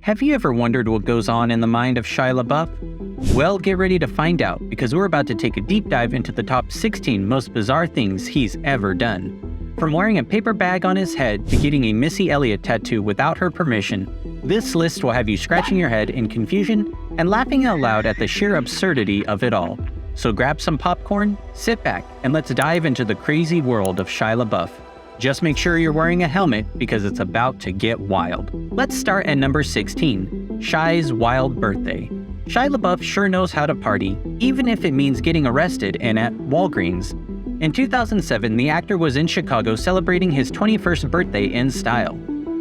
Have you ever wondered what goes on in the mind of Shia LaBeouf? Well, get ready to find out, because we're about to take a deep dive into the top 16 most bizarre things he's ever done. From wearing a paper bag on his head to getting a Missy Elliott tattoo without her permission, this list will have you scratching your head in confusion and laughing out loud at the sheer absurdity of it all. So grab some popcorn, sit back, and let's dive into the crazy world of Shia LaBeouf. Just make sure you're wearing a helmet because it's about to get wild. Let's start at number 16, Shia's wild birthday. Shia LaBeouf sure knows how to party, even if it means getting arrested and at Walgreens. In 2007, the actor was in Chicago celebrating his 21st birthday in style.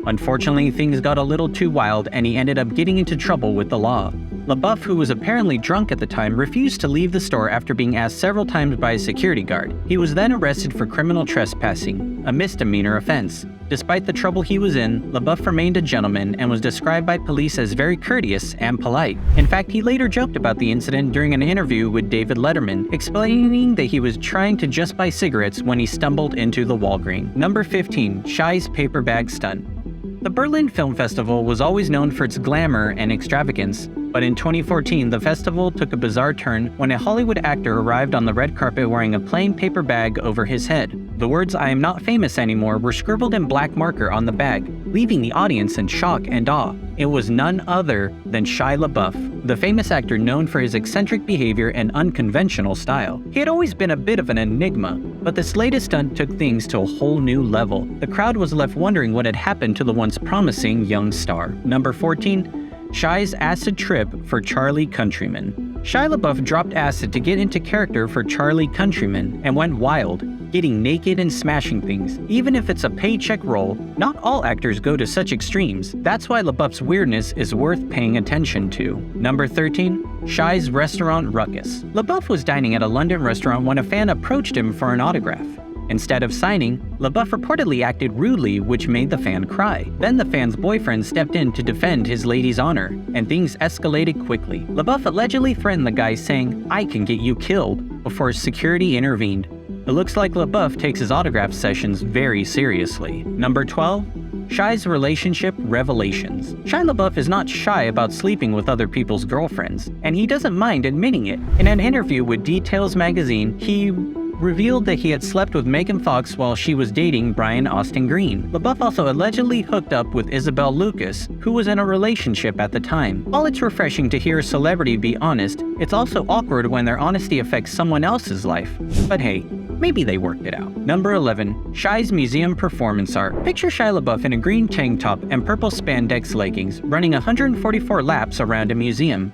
Unfortunately, things got a little too wild and he ended up getting into trouble with the law. LaBeouf, who was apparently drunk at the time, refused to leave the store after being asked several times by a security guard. He was then arrested for criminal trespassing, a misdemeanor offense. Despite the trouble he was in, LaBeouf remained a gentleman and was described by police as very courteous and polite. In fact, he later joked about the incident during an interview with David Letterman, explaining that he was trying to just buy cigarettes when he stumbled into the Walgreens. Number 15, Shia's paper bag stunt. The Berlin Film Festival was always known for its glamour and extravagance, but in 2014, the festival took a bizarre turn when a Hollywood actor arrived on the red carpet wearing a plain paper bag over his head. The words "I am not famous anymore" were scribbled in black marker on the bag, leaving the audience in shock and awe. It was none other than Shia LaBeouf, the famous actor known for his eccentric behavior and unconventional style. He had always been a bit of an enigma, but this latest stunt took things to a whole new level. The crowd was left wondering what had happened to the once promising young star. Number 14, Shia's acid trip for Charlie Countryman. Shia LaBeouf dropped acid to get into character for Charlie Countryman and went wild, getting naked and smashing things. Even if it's a paycheck role, not all actors go to such extremes. That's why LaBeouf's weirdness is worth paying attention to. Number 13, Shia's restaurant ruckus. LaBeouf was dining at a London restaurant when a fan approached him for an autograph. Instead of signing, LaBeouf reportedly acted rudely, which made the fan cry. Then the fan's boyfriend stepped in to defend his lady's honor, and things escalated quickly. LaBeouf allegedly threatened the guy, saying, "I can get you killed," before security intervened. It looks like LaBeouf takes his autograph sessions very seriously. Number 12, Shia's relationship revelations. Shia LaBeouf is not shy about sleeping with other people's girlfriends, and he doesn't mind admitting it. In an interview with Details magazine, he revealed that he had slept with Megan Fox while she was dating Brian Austin Green. LaBeouf also allegedly hooked up with Isabel Lucas, who was in a relationship at the time. While it's refreshing to hear a celebrity be honest, it's also awkward when their honesty affects someone else's life. But hey, maybe they worked it out. Number 11, Shia's museum performance art. Picture Shia LaBeouf in a green tank top and purple spandex leggings, running 144 laps around a museum.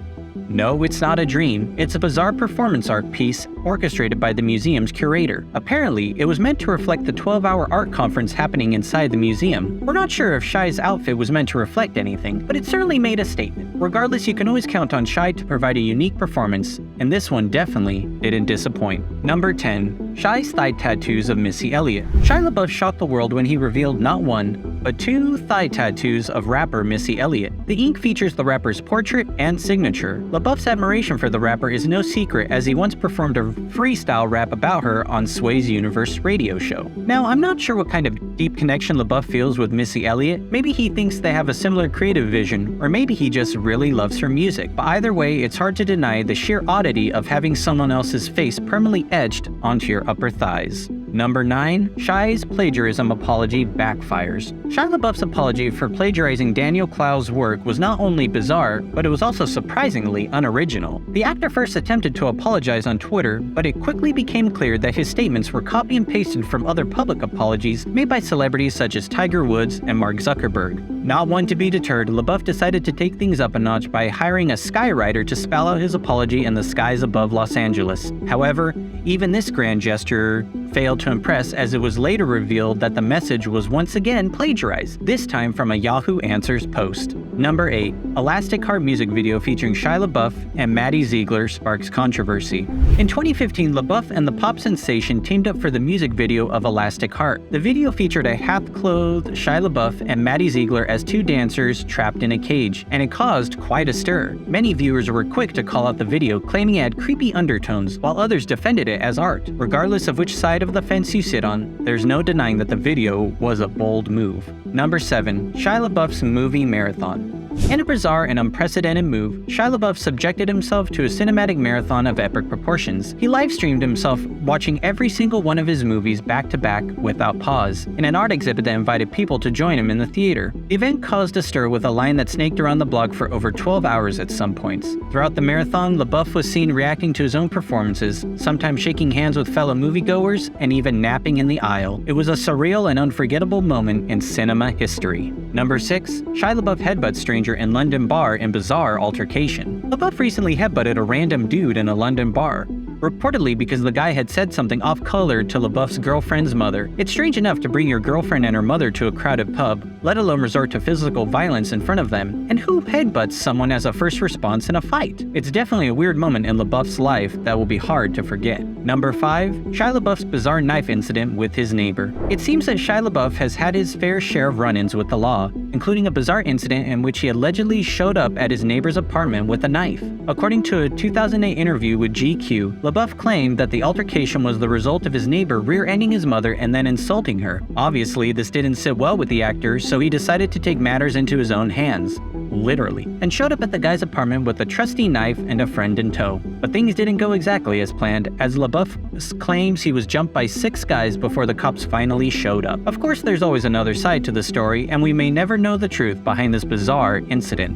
No, it's not a dream. It's a bizarre performance art piece orchestrated by the museum's curator. Apparently, it was meant to reflect the 12-hour art conference happening inside the museum. We're not sure if Shia's outfit was meant to reflect anything, but it certainly made a statement. Regardless, you can always count on Shia to provide a unique performance, and this one definitely didn't disappoint. Number 10, Shia's thigh tattoos of Missy Elliott. Shia LaBeouf shocked the world when he revealed not one, but two thigh tattoos of rapper Missy Elliott. The ink features the rapper's portrait and signature. LaBeouf's admiration for the rapper is no secret, as he once performed a freestyle rap about her on Sway's Universe radio show. Now, I'm not sure what kind of deep connection LaBeouf feels with Missy Elliott. Maybe he thinks they have a similar creative vision, or maybe he just really loves her music. But either way, it's hard to deny the sheer oddity of having someone else's face permanently etched onto your upper thighs. Number 9, Shia's plagiarism apology backfires. Shia LaBeouf's apology for plagiarizing Daniel Clow's work was not only bizarre, but it was also surprisingly unoriginal. The actor first attempted to apologize on Twitter, but it quickly became clear that his statements were copy and pasted from other public apologies made by celebrities such as Tiger Woods and Mark Zuckerberg. Not one to be deterred, LaBeouf decided to take things up a notch by hiring a skywriter to spell out his apology in the skies above Los Angeles. However, even this grand gesture failed to impress, as it was later revealed that the message was once again plagiarized, this time from a Yahoo Answers post. Number 8, Elastic Heart music video featuring Shia LaBeouf and Maddie Ziegler sparks controversy. In 2015, LaBeouf and the pop sensation teamed up for the music video of Elastic Heart. The video featured a half-clothed Shia LaBeouf and Maddie Ziegler as two dancers trapped in a cage, and it caused quite a stir. Many viewers were quick to call out the video, claiming it had creepy undertones, while others defended it as art. Regardless of which side of the fence you sit on, there's no denying that the video was a bold move. Number 7, Shia LaBeouf's movie marathon. In a bizarre and unprecedented move, Shia LaBeouf subjected himself to a cinematic marathon of epic proportions. He live-streamed himself watching every single one of his movies back-to-back without pause, in an art exhibit that invited people to join him in the theater. The event caused a stir with a line that snaked around the block for over 12 hours at some points. Throughout the marathon, LaBeouf was seen reacting to his own performances, sometimes shaking hands with fellow moviegoers, and even napping in the aisle. It was a surreal and unforgettable moment in cinema history. Number 6. Shia LaBeouf headbutts stranger in London bar in bizarre altercation. LaBeouf recently headbutted a random dude in a London bar, reportedly because the guy had said something off-color to LaBeouf's girlfriend's mother. It's strange enough to bring your girlfriend and her mother to a crowded pub, let alone resort to physical violence in front of them, and who headbutts someone as a first response in a fight? It's definitely a weird moment in LaBeouf's life that will be hard to forget. Number 5. Shia LaBeouf's bizarre knife incident with his neighbor. It seems that Shia LaBeouf has had his fair share of run-ins with the law, including a bizarre incident in which he allegedly showed up at his neighbor's apartment with a knife. According to a 2008 interview with GQ, LaBeouf claimed that the altercation was the result of his neighbor rear-ending his mother and then insulting her. Obviously, this didn't sit well with the actor, so he decided to take matters into his own hands, literally, and showed up at the guy's apartment with a trusty knife and a friend in tow. But things didn't go exactly as planned, as LaBeouf claims he was jumped by 6 guys before the cops finally showed up. Of course, there's always another side to the story, and we may never know the truth behind this bizarre incident.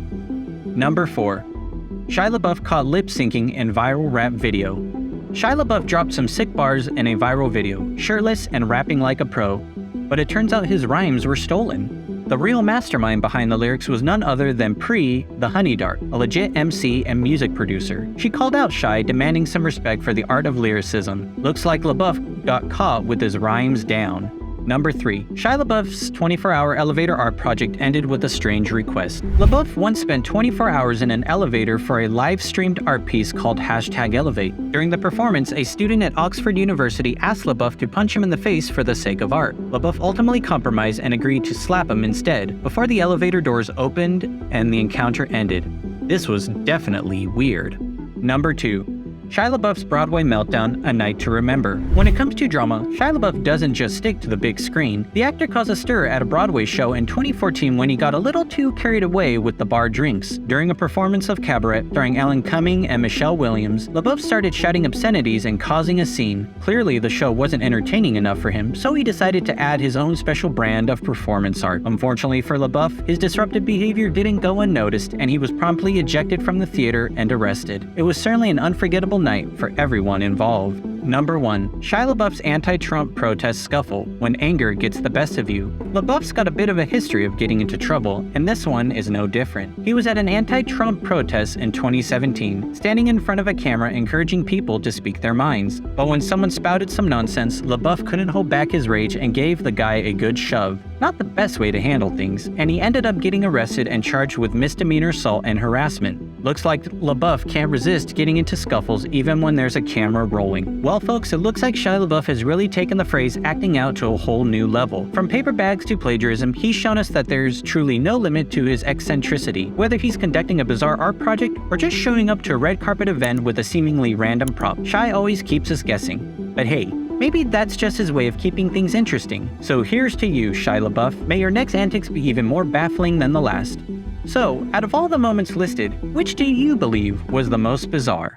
Number 4. Shia LaBeouf caught lip-syncing in viral rap video. Shia LaBeouf dropped some sick bars in a viral video, shirtless and rapping like a pro, but it turns out his rhymes were stolen. The real mastermind behind the lyrics was none other than Pre, the Honey Dart, a legit MC and music producer. She called out Shia, demanding some respect for the art of lyricism. Looks like LaBeouf got caught with his rhymes down. Number 3. Shia LaBeouf's 24-hour elevator art project ended with a strange request. LaBeouf once spent 24 hours in an elevator for a live-streamed art piece called #Elevate. During the performance, a student at Oxford University asked LaBeouf to punch him in the face for the sake of art. LaBeouf ultimately compromised and agreed to slap him instead, before the elevator doors opened and the encounter ended. This was definitely weird. Number 2. Shia LaBeouf's Broadway meltdown, A Night to Remember. When it comes to drama, Shia LaBeouf doesn't just stick to the big screen. The actor caused a stir at a Broadway show in 2014 when he got a little too carried away with the bar drinks. During a performance of Cabaret starring Alan Cumming and Michelle Williams, LaBeouf started shouting obscenities and causing a scene. Clearly, the show wasn't entertaining enough for him, so he decided to add his own special brand of performance art. Unfortunately for LaBeouf, his disruptive behavior didn't go unnoticed, and he was promptly ejected from the theater and arrested. It was certainly an unforgettable night for everyone involved. Number 1. Shia LaBeouf's anti-Trump protest scuffle, when anger gets the best of you. LaBeouf's got a bit of a history of getting into trouble, and this one is no different. He was at an anti-Trump protest in 2017, standing in front of a camera encouraging people to speak their minds. But when someone spouted some nonsense, LaBeouf couldn't hold back his rage and gave the guy a good shove. Not the best way to handle things, and he ended up getting arrested and charged with misdemeanor assault and harassment. Looks like LaBeouf can't resist getting into scuffles even when there's a camera rolling. Well folks, it looks like Shia LaBeouf has really taken the phrase acting out to a whole new level. From paper bags to plagiarism, he's shown us that there's truly no limit to his eccentricity. Whether he's conducting a bizarre art project or just showing up to a red carpet event with a seemingly random prop, Shia always keeps us guessing. But hey, maybe that's just his way of keeping things interesting. So here's to you, Shia LaBeouf. May your next antics be even more baffling than the last. So, out of all the moments listed, which do you believe was the most bizarre?